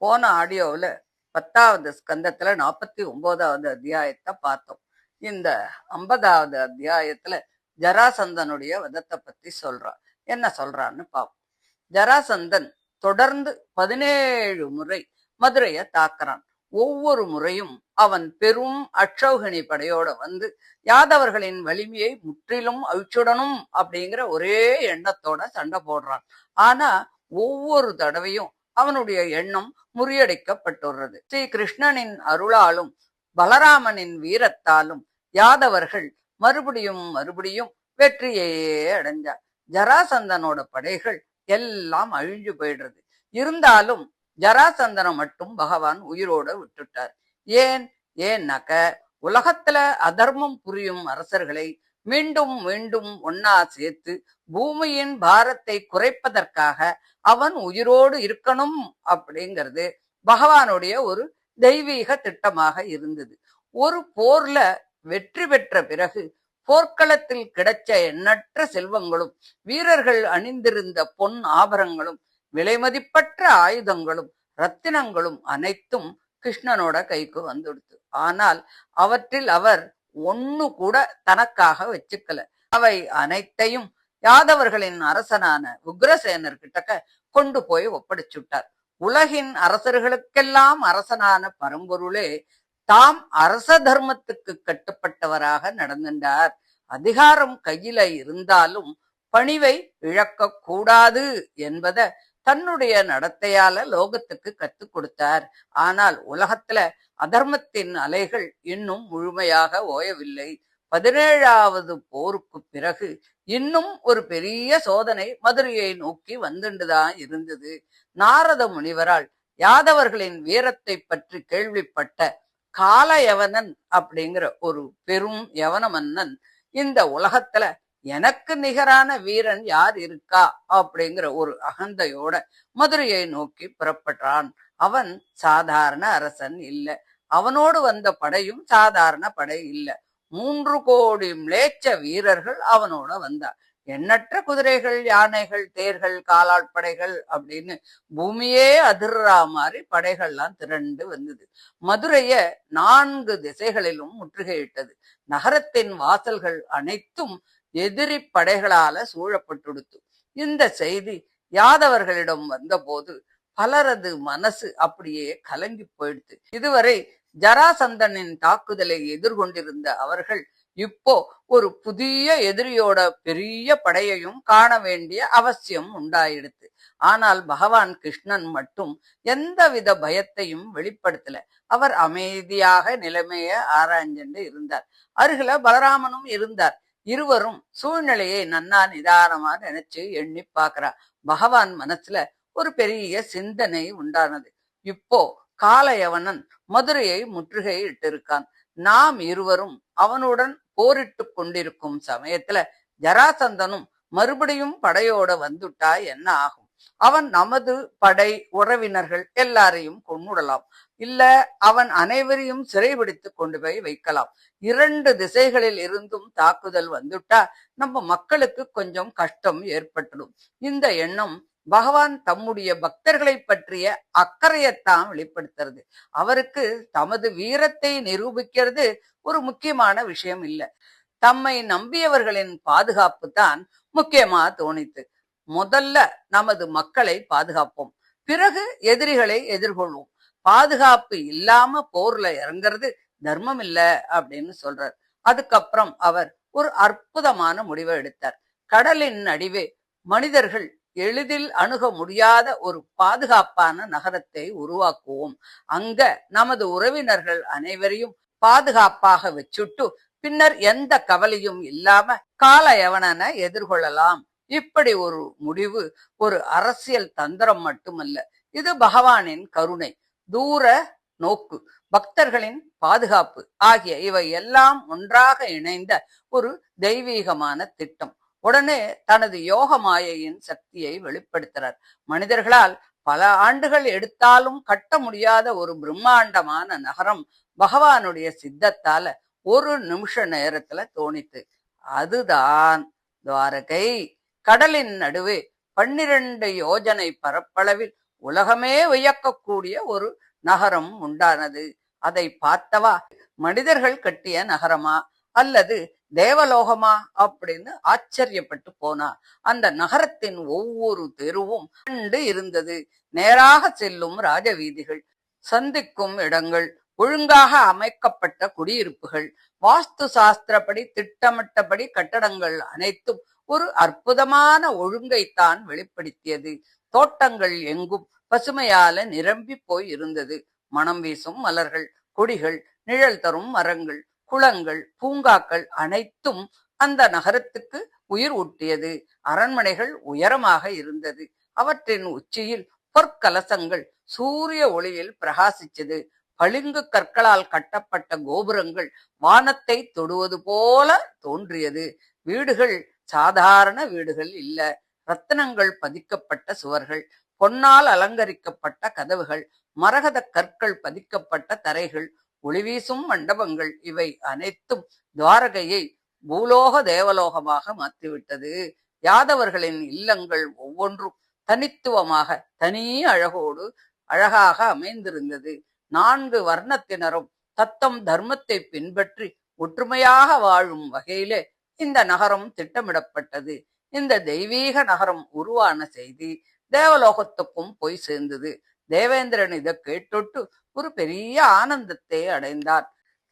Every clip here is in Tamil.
போன ஆடியோவில் 10வது ஸ்கந்தத்துல 49வது அத்தியாயத்தை பார்த்தோம். இந்த 50வது அத்தியாயத்துல ஜராசந்தனுடைய வதத்தை பத்தி சொல்றான். என்ன சொல்றான்னு பார்ப்போம். ஜராசந்தன் தொடர்ந்து 17 முறை மதுரையை தாக்குறான். ஒவ்வொரு முறையும் அவன் பெரும் அட்சௌகிணி படையோட வந்து யாதவர்களின் வலிமையை முற்றிலும் அழிச்சுடணும் அப்படிங்கிற ஒரே எண்ணத்தோட சண்டை போடுறான். ஆனா ஒவ்வொரு தடவையும் அவனுடைய எண்ணம் முறியடிக்கப்பட்டுள்ளது. ஸ்ரீ கிருஷ்ணனின் அருளாலும் பலராமனின் வீரத்தாலும் யாதவர்கள் மறுபடியும் வெற்றியையே அடைஞ்சார். ஜராசந்தனோட படைகள் எல்லாம் அழிஞ்சு போயிடுறது. இருந்தாலும் ஜராசந்தனை மட்டும் பகவான் உயிரோட விட்டுட்டார். ஏன்னாக்க உலகத்துல அதர்மம் புரியும் அரசர்களை மீண்டும் மீண்டும் ஒன்னா சேர்த்து பூமியின் பாரத்தை குறைப்பதற்காக அவன் உயிரோடு இருக்கணும் அப்படிங்கிறது பகவானுடைய ஒரு தெய்வீக திட்டமாக இருந்தது. ஒரு போர்ல வெற்றி பெற்ற பிறகு போர்க்களத்தில் கிடைச்ச எண்ணற்ற செல்வங்களும் வீரர்கள் அணிந்திருந்த பொன் ஆபரணங்களும் விலைமதிப்பற்ற ஆயுதங்களும் ரத்தினங்களும் அனைத்தும் கிருஷ்ணனோட கைக்கு வந்துடுத்து. ஆனால் அவற்றில் அவர் ஒண்ணு கூட தனக்காக வச்சுக்கல. அவை அனைத்தையும் யாதவர்களின் அரசனான உக்ரசேனர் கிட்டக்க கொண்டு போய் ஒப்படைச்சுட்டார். உலகின் அரசர்களுக்கெல்லாம் அரசனான பரம்பொருளே தாம் அரச தர்மத்துக்கு கட்டுப்பட்டவராக நடந்தார். அதிகாரம் கையில இருந்தாலும் பணிவை இழக்க கூடாது என்பதை தன்னுடைய நடத்தையால லோகத்துக்கு கத்துக் கொடுத்தார். ஆனால் உலகத்துல அதர்மத்தின் அலைகள் இன்னும் முழுமையாக ஓயவில்லை. 17வது போருக்கு பிறகு இன்னும் ஒரு பெரிய சோதனை மதுரையை நோக்கி வந்துண்டுதான் இருந்தது. நாரத முனிவரால் யாதவர்களின் வீரத்தை பற்றி கேள்விப்பட்ட காலயவனன் அப்படிங்கிற ஒரு பெரும் யவன மன்னன் இந்த உலகத்துல எனக்கு நிகரான வீரன் யார் இருக்கா அப்படிங்கிற ஒரு அகந்தையோட மதுரையை நோக்கி புறப்படுறான். அவன் சாதாரண அரசன் இல்லை. அவனோடு வந்த படையும் சாதாரண படை இல்லை. 3 கோடி மிளேச்ச வீரர்கள் அவனோட வந்தார். எண்ணற்ற குதிரைகள், யானைகள், தேர்கள், காலாட்படைகள் அப்படின்னு பூமியே அதிர்றா மாதிரி படைகள்லாம் திரண்டு வந்தது. மதுரைய 4 திசைகளிலும் முற்றுகையிட்டது. நகரத்தின் வாசல்கள் அனைத்தும் எதிரி படைகளால சூழப்பட்டுடுத்து. இந்த செய்தி யாதவர்களிடம் வந்தபோது பலரது மனசு அப்படியே கலங்கி போயிடுது. இதுவரை ஜராசந்தனின் தாக்குதலை எதிர்கொண்டிருந்த அவர்கள் இப்போ ஒரு புதிய எதிரியோட பெரிய படையையும் காண வேண்டிய அவசியம் உண்டாயிடுது. ஆனால் பகவான் கிருஷ்ணன் மட்டும் எந்தவித பயத்தையும் வெளிப்படுத்தல. அவர் அமைதியாக நிலைமைய ஆராய்ஞ்சு இருந்தார். அருகில பலராமனும் இருந்தார். இருவரும் சூழ்நிலையை நன்னா நிதானமா நினைச்சு எண்ணி பாக்குறா. பகவான் மனசுல ஒரு பெரிய சிந்தனை உண்டானது. இப்போ காலயவனன் மதுரையை முற்றுகை இட்டிருக்கான். நாம் இருவரும் அவனுடன் போரிட்டு கொண்டிருக்கும் சமயத்துல ஜராசந்தனும் மறுபடியும் படையோட வந்துட்டா என்ன ஆகும்? அவன் நமது படை உறவினர்கள் எல்லாரையும் கொன்னுடலாம். இல்ல அவன் அனைவரையும் சிறைபிடித்து கொண்டு போய் வைக்கலாம். 2 திசைகளில் இருந்தும் தாக்குதல் வந்துட்டா நம்ம மக்களுக்கு கொஞ்சம் கஷ்டம் ஏற்பட்டுடும். இந்த எண்ணம் பகவான் தம்முடைய பக்தர்களை பற்றிய அக்கறையத்தான் வெளிப்படுத்துறது. அவருக்கு தமது வீரத்தை நிரூபிக்கிறது ஒரு முக்கியமான விஷயம் இல்லை. தம்மை நம்பியவர்களின் பாதுகாப்பு தான் முக்கியமா தோணித்து. முதல்ல நமது மக்களை பாதுகாப்போம், பிறகு எதிரிகளை எதிர்கொள்வோம். பாதுகாப்பு இல்லாம போர்ல இறங்குறது தர்மம் இல்ல அப்படின்னு சொல்றார். அதுக்கப்புறம் அவர் ஒரு அற்புதமான முடிவை எடுத்தார். கடலின் நடுவே மனிதர்கள் எளிதில் அணுக முடியாத ஒரு பாதுகாப்பான நகரத்தை உருவாக்குவோம். அங்க நமது உறவினர்கள் அனைவரையும் பாதுகாப்பாக வச்சுட்டு பின்னர் எந்த கவலையும் இல்லாம காலயவனனை எதிர்கொள்ளலாம். இப்படி ஒரு முடிவு ஒரு அரசியல் தந்திரம் மட்டுமல்ல, இது பகவானின் கருணை, தூர நோக்கு, பக்தர்களின் பாதுகாப்பு ஆகிய இவை எல்லாம் ஒன்றாக இணைந்த ஒரு தெய்வீகமான திட்டம். உடனே தனது யோக மாயையின் சக்தியை வெளிப்படுத்துறார். மனிதர்களால் பல ஆண்டுகள் எடுத்தாலும் கட்ட முடியாத ஒரு பிரம்மாண்டமான நகரம் பகவானுடைய சித்தத்தால ஒரு நிமிஷ நேரத்துல தோணித்து. அதுதான் துவாரகை. கடலின் நடுவே 12 யோஜனை பரப்பளவில் உலகமே வியக்கக்கூடிய ஒரு நகரம் உண்டானது. அதை பார்த்தவா மனிதர்கள் கட்டிய நகரமா அல்லது தேவலோகமா அப்படின்னு ஆச்சரியப்பட்டு போனா. அந்த நகரத்தின் ஒவ்வொரு தெருவும் கண்டு இருந்தது. நேராக செல்லும் ராஜவீதிகள், சந்திக்கும் இடங்கள், ஒழுங்காக அமைக்கப்பட்ட குடியிருப்புகள், வாஸ்து சாஸ்திரப்படி திட்டமிட்டபடி கட்டடங்கள் அனைத்தும் ஒரு அற்புதமான ஒழுங்கைத்தான் வெளிப்படுத்தியது. தோட்டங்கள் எங்கும் பசுமையால நிரம்பி போய் இருந்தது. மனம் வீசும் மலர்கள், கொடிகள், நிழல் தரும் மரங்கள், குளங்கள், பூங்காக்கள் அனைத்தும் அந்த நகரத்துக்கு உயிர் ஊட்டியது. அரண்மனைகள் உயரமாக இருந்தது. அவற்றின் உச்சியில் பொற்கலசங்கள் சூரிய ஒளியில் பிரகாசிச்சது. பளிங்கு கற்களால் கட்டப்பட்ட கோபுரங்கள் வானத்தை தொடுவது போல தோன்றியது. வீடுகள் சாதாரண வீடுகள் இல்ல. ரத்தினங்கள் பதிக்கப்பட்ட சுவர்கள், பொன்னால் அலங்கரிக்கப்பட்ட கதவுகள், மரகத கற்கள் பதிக்கப்பட்ட தரைகள், ஒளிவீசும் மண்டபங்கள், இவை அனைத்தும் துவாரகையை பூலோக தேவலோகமாக மாற்றிவிட்டது. யாதவர்களின் இல்லங்கள் ஒவ்வொன்றும் தனித்துவமாக தனி அழகோடு அழகாக அமைந்திருந்தது. 4 வர்ணத்தினரும் தத்தம் தர்மத்தை பின்பற்றி ஒற்றுமையாக வாழும் வகையிலே இந்த நகரம் திட்டமிடப்பட்டது. இந்த தெய்வீக நகரம் உருவான செய்தி தேவலோகத்துக்கும் போய் சேர்ந்தது. தேவேந்திரன் இதை கேட்டுட்டு ஒரு பெரிய ஆனந்தத்தை அடைந்தார்.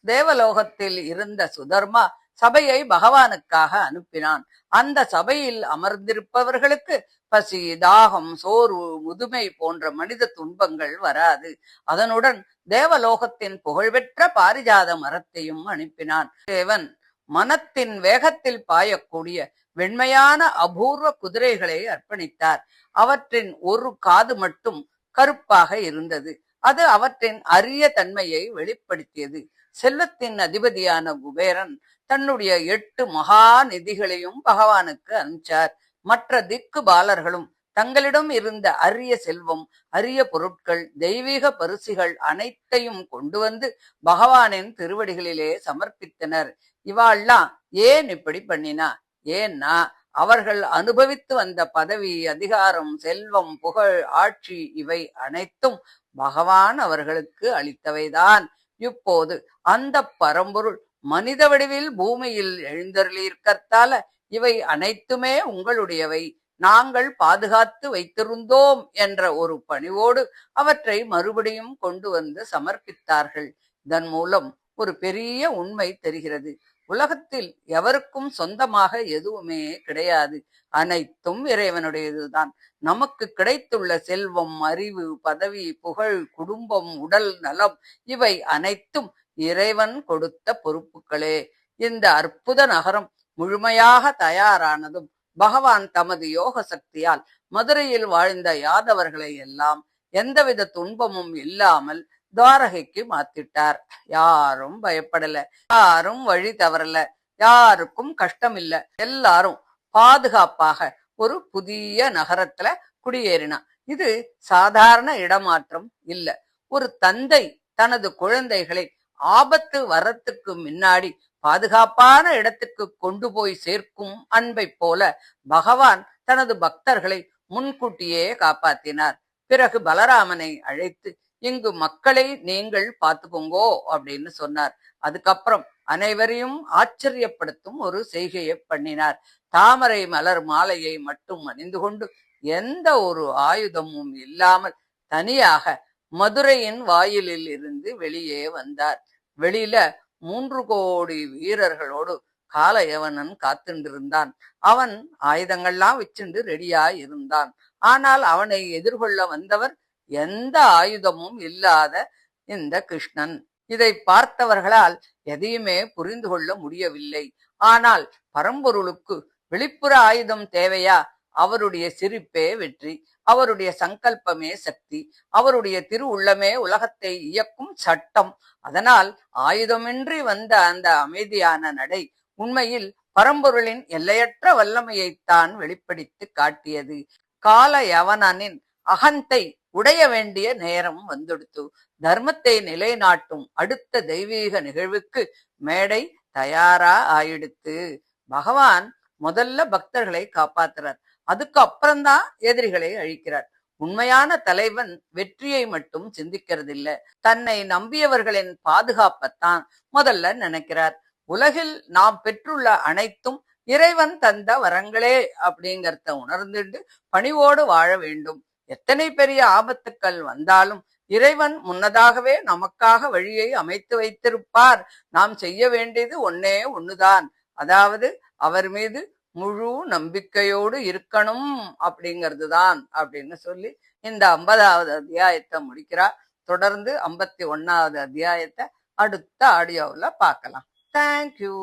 தேவலோகத்தில் இருந்த சுதர்மா சபையை பகவானுக்காக அனுப்பினான். அந்த சபையில் அமர்ந்திருப்பவர்களுக்கு பசி, தாகம், சோர்வு, முதுமை போன்ற மனித துன்பங்கள் வராது. அதனுடன் தேவலோகத்தின் புகழ்பெற்ற பாரிஜாத மரத்தையும் அனுப்பினான். தேவன் மனத்தின் வேகத்தில் பாயக்கூடிய வெண்மையான அபூர்வ குதிரைகளை அர்ப்பணித்தார். அவற்றின் ஒரு காது மட்டும் கருப்பாக இருந்தது. அது அவற்றின் அரிய தன்மையை வெளிப்படுத்தியது. செல்வத்தின் அதிபதியான குபேரன் தன்னுடைய 8 மகா நிதிகளையும் பகவானுக்கு அனுப்பிச்சார். மற்ற திக்கு பாலர்களும் தங்களிடம் இருந்த அரிய செல்வம், அரிய பொருட்கள், தெய்வீக பரிசுகள் அனைத்தையும் கொண்டு வந்து பகவானின் திருவடிகளிலே சமர்ப்பித்தனர். இவாள்லாம் ஏன் இப்படி பண்ணினா? ஏன்னா அவர்கள் அனுபவித்து வந்த பதவி, அதிகாரம், செல்வம், புகழ், ஆட்சி இவை அனைத்தும் பகவான் அவர்களுக்கு அளித்தவைதான். இப்போது அந்த பரம்பொருள் மனித வடிவில் பூமியில் எழுந்தருளியிருக்கத்தால இவை அனைத்துமே உங்களுடையவை, நாங்கள் பாதுகாத்து வைத்திருந்தோம் என்ற ஒரு பணிவோடு அவற்றை மறுபடியும் கொண்டு வந்து சமர்ப்பித்தார்கள். இதன் மூலம் ஒரு பெரிய உண்மை தெரிகிறது. உலகத்தில் எவருக்கும் சொந்தமாக எதுவுமே கிடையாது. அனைத்தும் இறைவனுடையதுதான். நமக்கு கிடைத்துள்ள செல்வம், அறிவு, பதவி, புகழ், குடும்பம், உடல் நலம் இவை அனைத்தும் இறைவன் கொடுத்த பொறுப்புகளே. இந்த அற்புத நகரம் முழுமையாக தயாரானதும் பகவான் தமது யோக சக்தியால் மதுரையில் வாழ்ந்த யாதவர்களை எல்லாம் எந்தவித துன்பமும் இல்லாமல் துவாரகைக்கு மாத்திட்டார். யாரும் பயப்படல, யாரும் வழி தவறல, யாருக்கும் கஷ்டம் இல்ல. எல்லாரும் பாதுகாப்பாக ஒரு புதிய நகரத்துல குடியேறினா. இது சாதாரண இடமாற்றம் இல்ல. ஒரு தந்தை தனது குழந்தைகளை ஆபத்து வரத்துக்கு முன்னாடி பாதுகாப்பான இடத்துக்கு கொண்டு போய் சேர்க்கும் அன்பை போல பகவான் தனது பக்தர்களை முன்கூட்டியே காப்பாத்தினார். பிறகு பலராமனை அழைத்து இங்கு மக்களை நீங்கள் பார்த்துக்கோங்கோ அப்படின்னு சொன்னார். அதுக்கப்புறம் அனைவரையும் ஆச்சரியப்படுத்தும் ஒரு செய்கையை பண்ணினார். தாமரை மலர் மாலையை மட்டும் அணிந்து கொண்டு எந்த ஒரு ஆயுதமும் இல்லாமல் தனியாக மதுரையின் வாயிலில் இருந்து வெளியே வந்தார். வெளியில 3 கோடி வீரர்களோடு காலயவனன் காத்துண்டிருந்தான். அவன் ஆயுதங்கள்லாம் வச்சுண்டு ரெடியா இருந்தான். ஆனால் அவனை எதிர்கொள்ள வந்தவர் எந்த ஆயுதமும் இல்லாத இந்த கிருஷ்ணன். இதை பார்த்தவர்களால் எதையுமே புரிந்து கொள்ள முடியவில்லை. ஆனால் பரம்பொருளுக்கு வெளிப்புற ஆயுதம் தேவையா? அவருடைய சிரிப்பே வெற்றி, அவருடைய சங்கல்பமே சக்தி, அவருடைய திரு உள்ளமே உலகத்தை இயக்கும் சட்டம். அதனால் ஆயுதமின்றி வந்த அந்த அமைதியான நடை உண்மையில் பரம்பொருளின் எல்லையற்ற வல்லமையைத்தான் வெளிப்படுத்தி காட்டியது. கால யவனனின் அகந்தை உடைய வேண்டிய நேரம் வந்துடுத்து. தர்மத்தை நிலைநாட்டும் அடுத்த தெய்வீக நிகழ்வுக்கு மேடை தயாரா ஆயிடுத்து. பகவான் முதல்ல பக்தர்களை காப்பாத்துறார், அதுக்கு அப்புறம்தான் எதிரிகளை அழிக்கிறார். உண்மையான தலைவன் வெற்றியை மட்டும் சிந்திக்கிறதில்ல, தன்னை நம்பியவர்களின் பாதுகாப்பத்தான் முதல்ல நினைக்கிறார். உலகில் நாம் பெற்றுள்ள அனைத்தும் இறைவன் தந்த வரங்களே அப்படிங்கறத உணர்ந்துட்டு பணிவோடு வாழ வேண்டும். எத்தனை பெரிய ஆபத்துக்கள் வந்தாலும் இறைவன் முன்னதாகவே நமக்காக வழியை அமைத்து வைத்திருப்பார். நாம் செய்ய வேண்டியது ஒன்னே ஒண்ணுதான், அதாவது அவர் மீது முழு நம்பிக்கையோடு இருக்கணும் அப்படிங்கிறது தான் அப்படின்னு சொல்லி இந்த 50வது அத்தியாயத்தை முடிக்கிறார். தொடர்ந்து 51வது அத்தியாயத்தை அடுத்த ஆடியோவில் பார்க்கலாம். தேங்க்யூ.